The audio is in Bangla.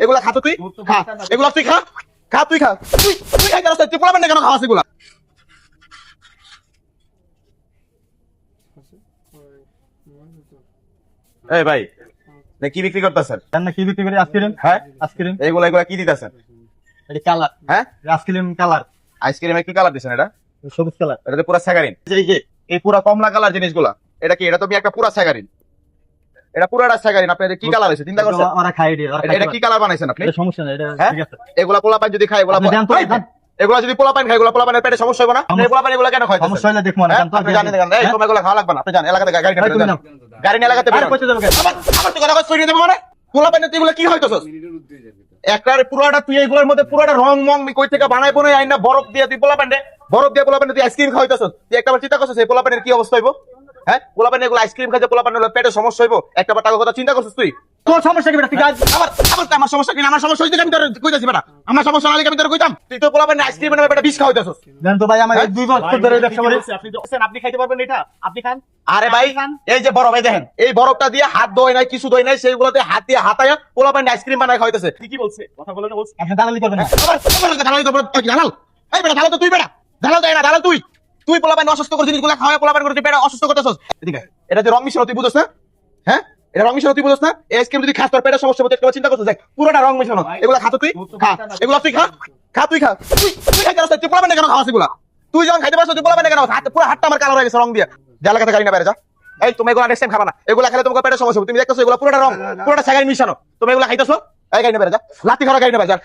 এগুলা খা তো তুই খা, এগুলা তুই খা, খা তুই খা, তুই তুই খাইতে আসছিস, তুই পোলাবেন না কেন খাওয়াস এগুলা? এই ভাই কি বিক্রি করতেছেন? না কি বিক্রি করি আইসক্রিম। হ্যাঁ আইসক্রিম এগুলা এগুলা কি দিতেছেন? এটা কালার। হ্যাঁ আইসক্রিম কালার আইসক্রিমে কি কালার দিচ্ছেন? এটা সবুজ কালার। এটা তো পুরা স্যাগারিন। এই পুরা কমলা কালার জিনিসগুলা এটা কি? এটা তো একটা পুরা স্যাগারিন, এটা পুরাটা স্যাগারিন। আপনি কি কালার হয়েছে চিন্তা করছেন? ওরা খাই দিয়ে এটা কি কালার বানাইছেন আপনি? এটা সমস্যা নেই, এটা হ্যাঁ? ঠিক আছে। এগুলা পোলাপান যদি খায়, এগুলা আপনি জানতো না? এগুলা যদি পোলাপান খায়, এগুলা পোলাপানের পেটে সমস্যা হবে না? পোলাপান এগুলা কেন খায়? সমস্যা হলে দেখবো না, জানতো? আপনি জানেন কেন? এই তোমার এগুলা খাওয়া লাগবে না, আপনি জানেন এলাকাতে গাড়ি এই তুমি নাও। গাড়ি নিয়ে এলাকাতে আরে কইতে যাবে কেন? আবার তুই কথা কইছ সরিয়ে দেবো মানে? পোলাপান তুই এগুলা কি হইতেছস? একবারে পুরাটা তুই এগুলোর মধ্যে পুরাটা রং মং কই থেকে বানাই বনাই আইনা বরফ দিয়ে তুই পোলাপান বরফ দিয়ে পোলাপান তুই আইসক্রিম খাওয়াইতেছস। তুই একবার চিন্তা করছিস এই পোলাপানের কি অবস্থা হইব? হ্যাঁ পোলাপান এগুলো আইসক্রিম খাইছে, পোলাপানের পেটে সমস্যা হইব, একবার টাকা কথা চিন্তা করছিস তুই? তোর সমস্যা কি বেটা? তুই আবার আবার আমার সমস্যা কি? আমার সমস্যা হইছে আমি তোর কইতাছি বেটা, আমার সমস্যা নালে আমি তোর কইতাম। তুই তো পোলাপান আইসক্রিম এর বেটা বিষ খাওয়াইতেছস। জানতো ভাই, আমার 2 বছর ধরে ব্যবসা করি। আপনি খাইতে পারবেন এটা? আপনি খান। আরে ভাই এই যে বরফ, এই দেখেন এই বরফটা দিয়ে হাত ধোয় নাই, কিছু ধোয় নাই, সেইগুলোতে হাত দিয়ে হাতায়া পোলাপান আইসক্রিম বানায় খাওয়াইতেছে। কি বলছে? কথা বলে না বলছে। আপনি দালালি করবেন না। আবার দালাল তো দালাল, এই বেটা দালাল তো তুই, বেটা দালাল দেয় না, দালাল তুই। তুই পোলাপান অসুস্থ করে জিনিসগুলো খাওয়া, পোলাপান করে তুই বেটা অসুস্থ করতেছস। এদিকে এটা যে রং মিশ্রণ তুই বুঝছ না? হ্যাঁ এটা রং মিশ্রণ তুই বুঝছ না? এই আইসক্রিম যদি খাস তোর পেটের সমস্যা হতে একটা চিন্তা করছিস, দেখ পুরোটা রং মিশ্রণ। এগুলা খা তো তুই খা, এগুলা তুই খা, খা তুই খা, তুই তুই খাইতে আসছিস, তুই পোলাপান কেন খাওয়াস এগুলা? তুই যখন খাইতে পারছিস তুই পোলাপান কেন খাওয়াস? পুরো হাতটা আমার কালো হয়ে গেছে রং দিয়ে। যা এলাকাতে গাড়ি না বাইরে যা। এই তুমি এগুলা নেক্সট টাইম খাবা না, এগুলা খেলে তোমার পেটের সমস্যা হবে। তুমি দেখতেছো এগুলা পুরোটা রং, পুরোটা ছাগাই মিশানো, তুমি এগুলা খাইতেছো। এই গাড়ি না বাইরে যা, লাঠি খাওয়া গাড়ি না বাইরে যা।